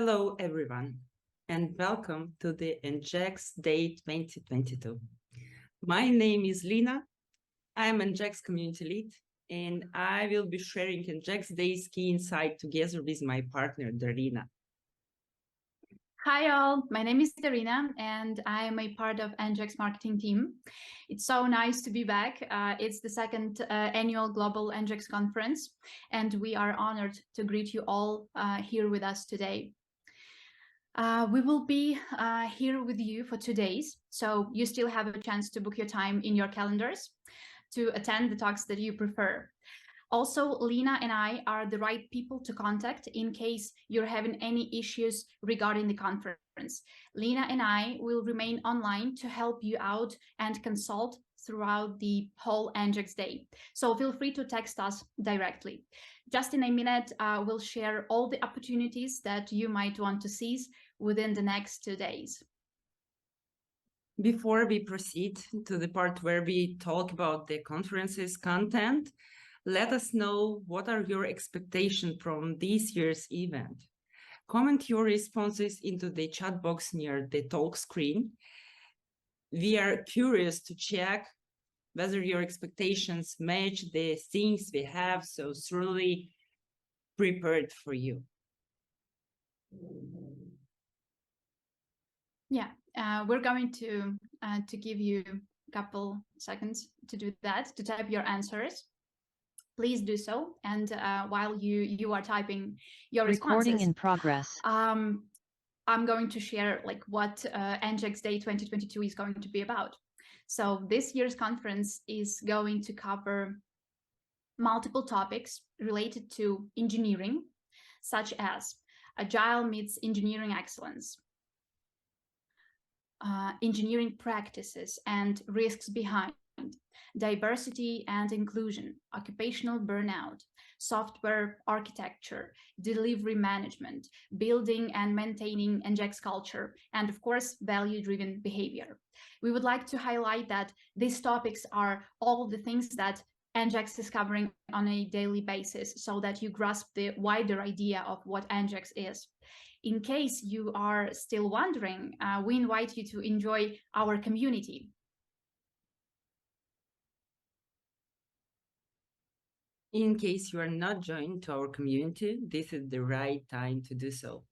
Hello, everyone, and welcome to the EngX Day 2022. My name is Lina. I'm EngX Community Lead, and I will be sharing EngX Day's key insight together with my partner, Darina. Hi all, my name is Darina and I am a part of EngX marketing team. It's so nice to be back. It's the second annual Global EngX Conference and we are honored to greet you all here with us today. We will be here with you for 2 days, so you still have a chance to book your time in your calendars to attend the talks that you prefer. Also, Lina and I are the right people to contact in case you're having any issues regarding the conference. Lina and I will remain online to help you out and consult throughout the whole EngX Day. So feel free to text us directly. Just in a minute, we'll share all the opportunities that you might want to seize within the next 2 days. Before we proceed to the part where we talk about the conference's content, let us know what are your expectations from this year's event. Comment your responses into the chat box near the talk screen. We are curious to check whether your expectations match the things we have so thoroughly prepared for you. Yeah, we're going to give you a couple seconds to do that, to type your answers. Please do so. And while you are typing your recording responses, in progress. I'm going to share what EngX Day 2022 is going to be about. So this year's conference is going to cover multiple topics related to engineering, such as Agile meets engineering excellence, engineering practices and risks behind, diversity and inclusion, occupational burnout, software architecture, delivery management, building and maintaining EngX culture, and of course, value-driven behavior. We would like to highlight that these topics are all the things that EngX is covering on a daily basis so that you grasp the wider idea of what EngX is. In case you are still wondering, we invite you to enjoy our community. In case you are not joined to our community, this is the right time to do so.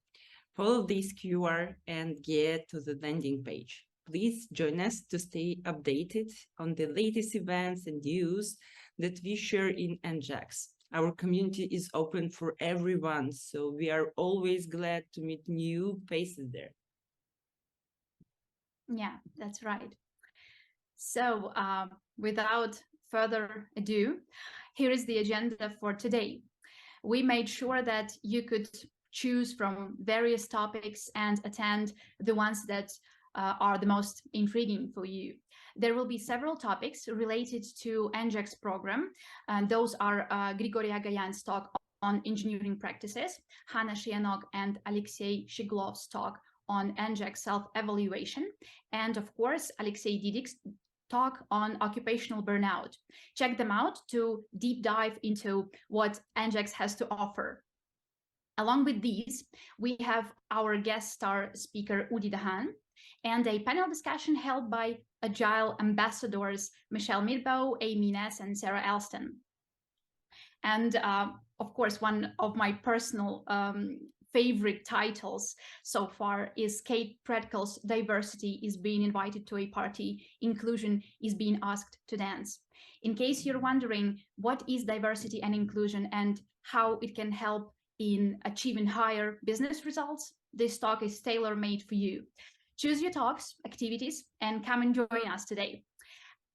Follow this QR and get to the landing page. Please join us to stay updated on the latest events and news that we share in EngX. Our community is open for everyone, so we are always glad to meet new faces there. Yeah, that's right. So without further ado, here is the agenda for today. We made sure that you could choose from various topics and attend the ones that are the most intriguing for you. There will be several topics related to EngX program, and those are Grigory Agayan's talk on engineering practices, Hanna Shianok and Alexei Shiglov's talk on EngX self-evaluation, and of course, Alexei Didik's talk on occupational burnout. Check them out to deep dive into what EngX has to offer. Along with these, we have our guest star speaker, Udi Dahan, and a panel discussion held by Agile ambassadors Michelle Mirbeau, Amy Ness, and Sarah Elston. And of course, one of my personal favorite titles so far is Kate Predkel's Diversity is being invited to a party, inclusion is being asked to dance. In case you're wondering what is diversity and inclusion and how it can help in achieving higher business results, this talk is tailor-made for you. Choose your talks, activities, and come and join us today.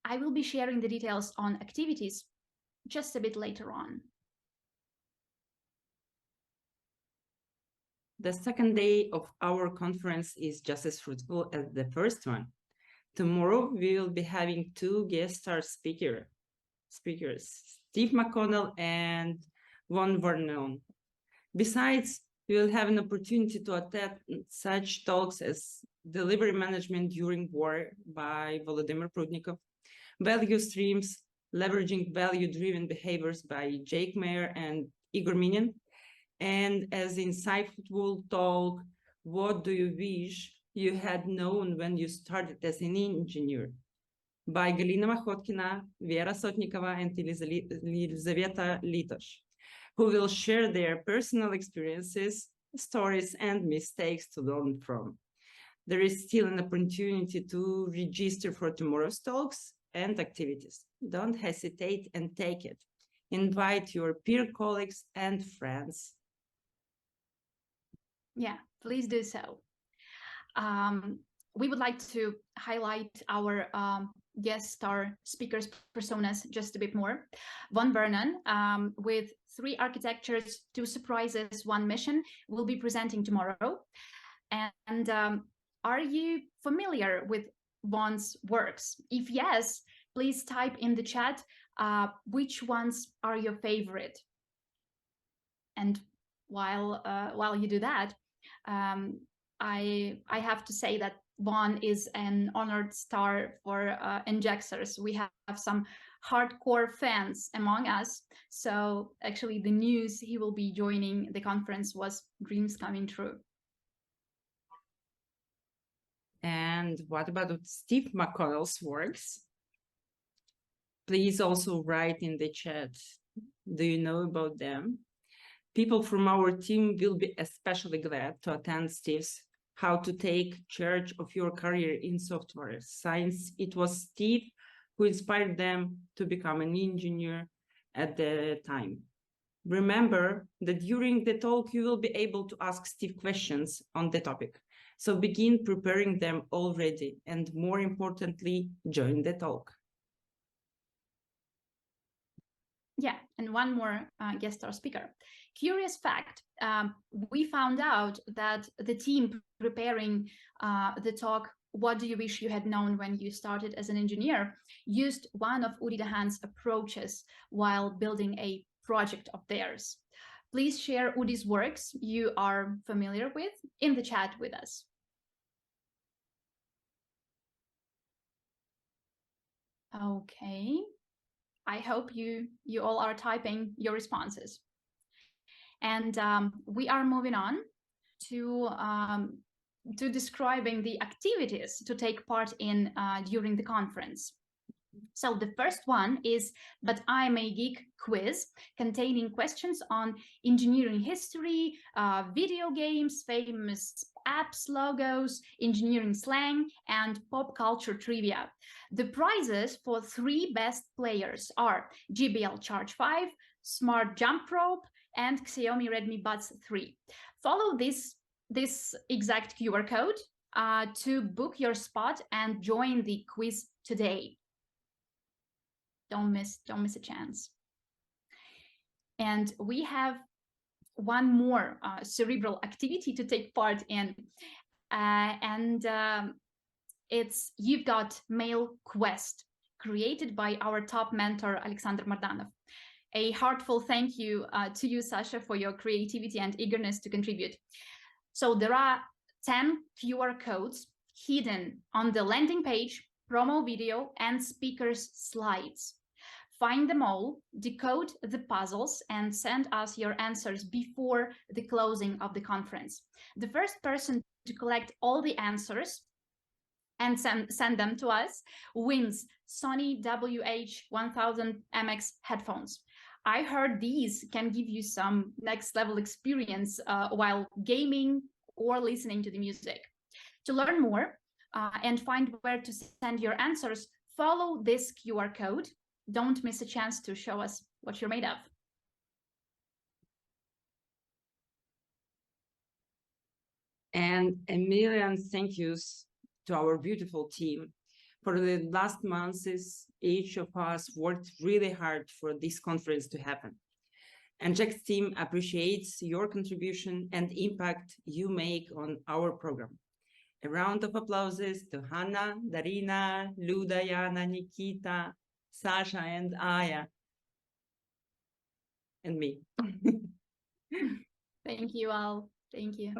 I will be sharing the details on activities just a bit later on. The second day of our conference is just as fruitful as the first one. Tomorrow, we will be having 2 guest star speakers, Steve McConnell and Von Vernon. Besides, we will have an opportunity to attend such talks as Delivery Management During War by Volodymyr Prudnikov, Value Streams, Leveraging Value-Driven Behaviors by Jake Mayer and Igor Minin, And as insightful talk, what do you wish you had known when you started as an engineer? By Galina Machotkina, Vera Sotnikova, and Elizaveta Litosh, who will share their personal experiences, stories, and mistakes to learn from. There is still an opportunity to register for tomorrow's talks and activities. Don't hesitate and take it. Invite your peer colleagues and friends. Yeah, please do so. We would like to highlight our guest star speakers personas just a bit more. Von Vernon, with 3 architectures, 2 surprises, 1 mission, will be presenting tomorrow. And are you familiar with Von's works? If yes, please type in the chat which ones are your favorite. And while you do that, I have to say that Von is an honored star for EngXers. We have some hardcore fans among us. So actually the news he will be joining the conference was dreams coming true. And what about Steve McConnell's works? Please also write in the chat. Do you know about them? People from our team will be especially glad to attend Steve's How to Take Charge of Your Career in Software Science. It was Steve who inspired them to become an engineer at the time. Remember that during the talk, you will be able to ask Steve questions on the topic. So begin preparing them already, and more importantly, join the talk. Yeah, and one more guest star speaker. Curious fact, we found out that the team preparing the talk, What Do You Wish You Had Known When You Started as an Engineer, used one of Udi Dahan's approaches while building a project of theirs. Please share Udi's works you are familiar with in the chat with us. Okay. I hope you all are typing your responses. And we are moving on to describing the activities to take part in during the conference. So the first one is But I'm a Geek quiz, containing questions on engineering history, video games, famous apps, logos, engineering slang, and pop culture trivia. The prizes for 3 best players are GBL Charge 5, Smart Jump Rope, and Xiaomi Redmi Buds 3. Follow this exact QR code to book your spot and join the quiz today. Don't miss a chance. And we have one more cerebral activity to take part in, it's You've Got Mail Quest, created by our top mentor Alexander Mardanov. A heartfelt thank you to you, Sasha, for your creativity and eagerness to contribute. So there are 10 QR codes hidden on the landing page, promo video, and speakers' slides. Find them all, decode the puzzles, and send us your answers before the closing of the conference. The first person to collect all the answers and send them to us wins Sony WH-1000MX headphones. I heard these can give you some next level experience while gaming or listening to the music. To learn more and find where to send your answers, follow this QR code. Don't miss a chance to show us what you're made of. And a million thank yous to our beautiful team. For the last months, each of us worked really hard for this conference to happen. And EngX team appreciates your contribution and impact you make on our program. A round of applause to Hanna, Darina, Luda, Yana, Nikita, Sasha, and Aya, and me. Thank you all. Thank you.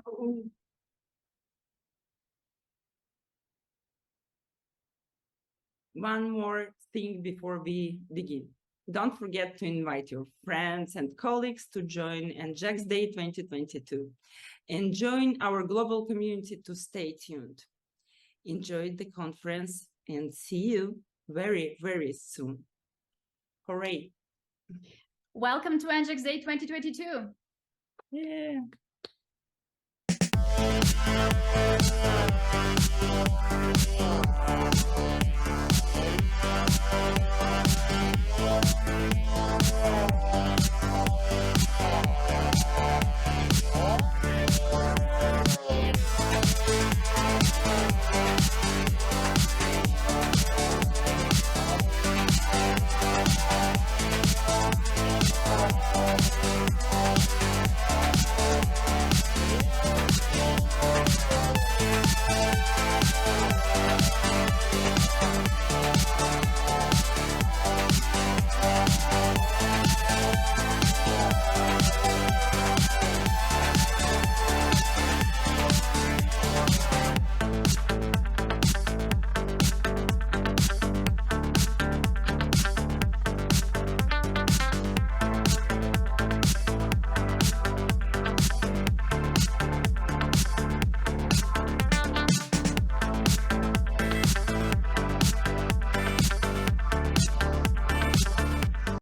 One more thing before we begin. Don't forget to invite your friends and colleagues to join EngX Day 2022 and join our global community to stay tuned. Enjoy the conference and see you very, very soon. Hooray! Welcome to EngX Day 2022. Yeah.